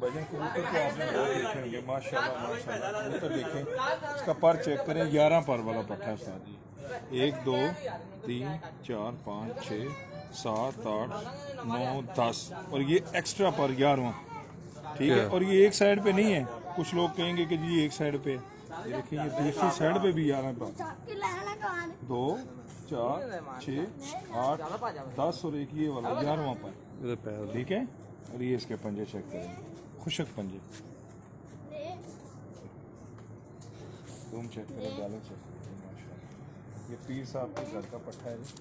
भजन कबूतर तो आपने बहुत देखे होंगे, माशाल्लाह माशाल्लाह। कबूतर देखें, इसका पर चेक करें, 11 पर वाला पट्टा है उस्ताद जी। 1 2 3 4 5 6 7 8 9 10 और ये एक्स्ट्रा पर 11वां, ठीक है। और ये एक साइड पे नहीं है, कुछ लोग कहेंगे कि जी एक साइड पे, ये देखिए ये दूसरी साइड पे भी 11 पर, 2 4 6 8 10 और एक ये वाला 11वां पर, ठीक है। और ये इसके पंजे चेक करेंगे, खुशक पंजे, तुम चेक करो, बैलेंस चेक करो माशाल्लाह। ये पीर साहब के घर का पट्टा है जी।